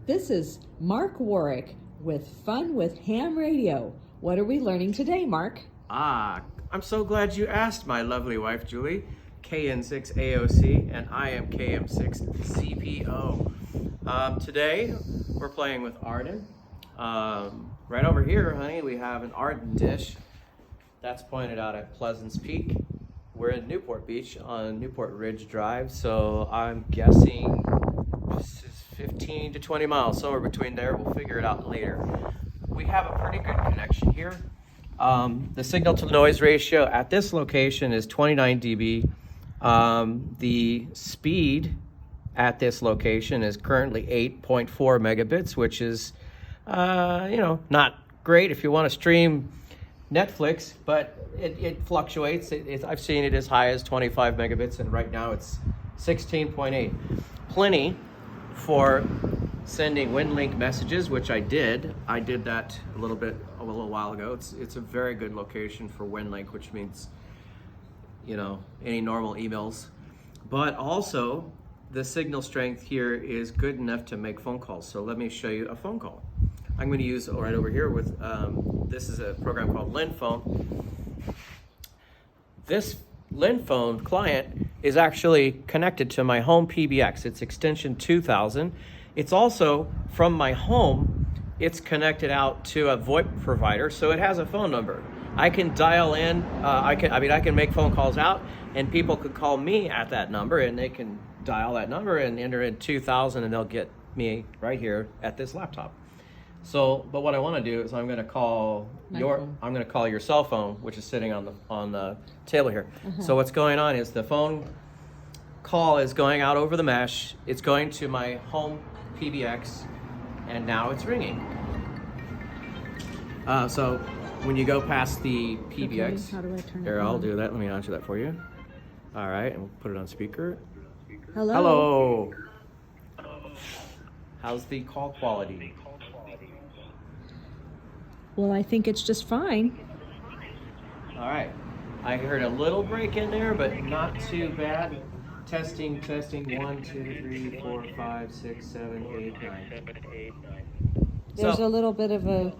This is Mark Warwick with Fun with Ham Radio. What are we learning today, Mark? I'm so glad you asked, my lovely wife, Julie. KN6AOC, and I am KM6CPO. Today, we're playing with AREDN. Right over here, honey, we have an AREDN dish. That's pointed out at Pleasance Peak. We're in Newport Beach on Newport Ridge Drive, so I'm guessing this is 15 to 20 miles, somewhere between there. We'll figure it out later. We have a pretty good connection here. The signal to noise ratio at this location is 29 dB. The speed at this location is currently 8.4 megabits, which is, not great if you want to stream Netflix, but it fluctuates. I've seen it as high as 25 megabits, and right now it's 16.8. Plenty for sending WinLink messages, which I did. I did that a little while ago. It's a very good location for WinLink, which means, any normal emails. But also, the signal strength here is good enough to make phone calls. So let me show you a phone call. I'm going to use right over here with, this is a program called Linphone. This Linphone client is actually connected to my home PBX. It's extension 2000. It's also from my home, it's connected out to a VoIP provider, so it has a phone number. I can dial in, I can make phone calls out, and people could call me at that number, and they can dial that number and enter in 2000, and they'll get me right here at this laptop. So, but what I want to do is I'm going to call your cell phone, which is sitting on the table here. So what's going on is the phone call is going out over the mesh. It's going to my home PBX, and now it's ringing. So when you go past the PBX, okay, how do I turn here, it I'll on? do that. Let me answer that for you. All right, and we'll put it on speaker. Hello. Hello. How's the call quality? Well, I think it's just fine. All right. I heard a little break in there, but not too bad. Testing. 1, 2, 3, 4, 5, 6, 7, 8, 9. There's a little bit of a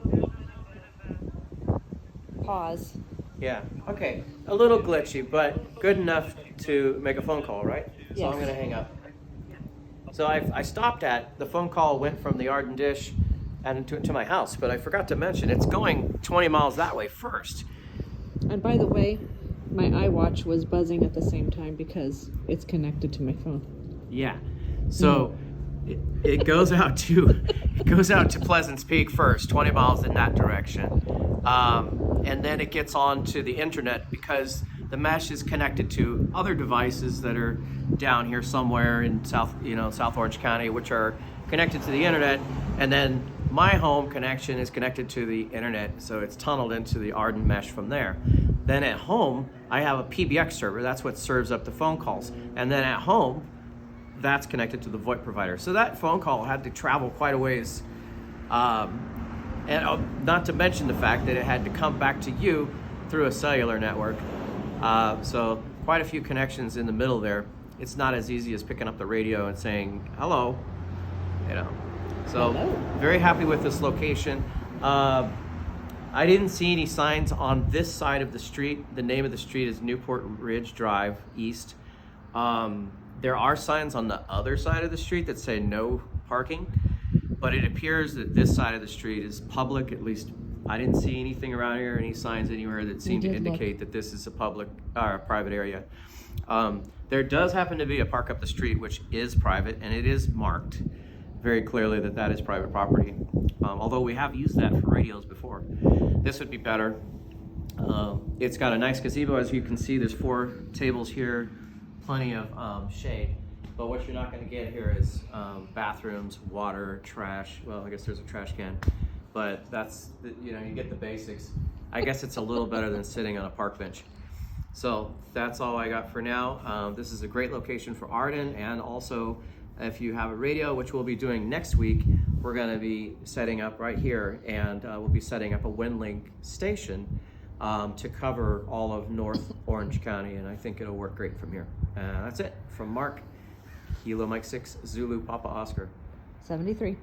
pause. Yeah. Okay. A little glitchy, but good enough to make a phone call, right? So Yes. I'm going to hang up. So I stopped at, the phone call went from the AREDN dish and to my house, but I forgot to mention it's going 20 miles that way first. And by the way, my iWatch was buzzing at the same time because it's connected to my phone. Yeah. So it goes out to Pleasance Peak first, 20 miles in that direction, and then it gets on to the internet because the mesh is connected to other devices that are down here somewhere in South Orange County, which are connected to the internet, and then my home connection is connected to the internet, so it's tunneled into the AREDN mesh from there. Then at home, I have a PBX server. That's what serves up the phone calls. And then at home, that's connected to the VoIP provider. So that phone call had to travel quite a ways. And not to mention the fact that it had to come back to you through a cellular network. So quite a few connections in the middle there. It's not as easy as picking up the radio and saying, hello, So very happy with this location. I didn't see any signs on this side of the street. The name of the street is Newport Ridge Drive East. There are signs on the other side of the street that say no parking, but it appears that this side of the street is public. At least I didn't see anything around here, any signs anywhere that seem to indicate that this is a public or private area. There does happen to be a park up the street, which is private, and it is marked very clearly that is private property. Although we have used that for radios before. This would be better. It's got a nice gazebo. As you can see, there's 4 tables here, plenty of shade. But what you're not going to get here is bathrooms, water, trash. Well, I guess there's a trash can, but that's, you get the basics. I guess it's a little better than sitting on a park bench. So that's all I got for now. This is a great location for AREDN, and also if you have a radio, which we'll be doing next week, we're going to be setting up right here, and we'll be setting up a WinLink station to cover all of North Orange County, and I think it'll work great from here. That's it from Mark, Kilo Mike 6, Zulu Papa Oscar. 73.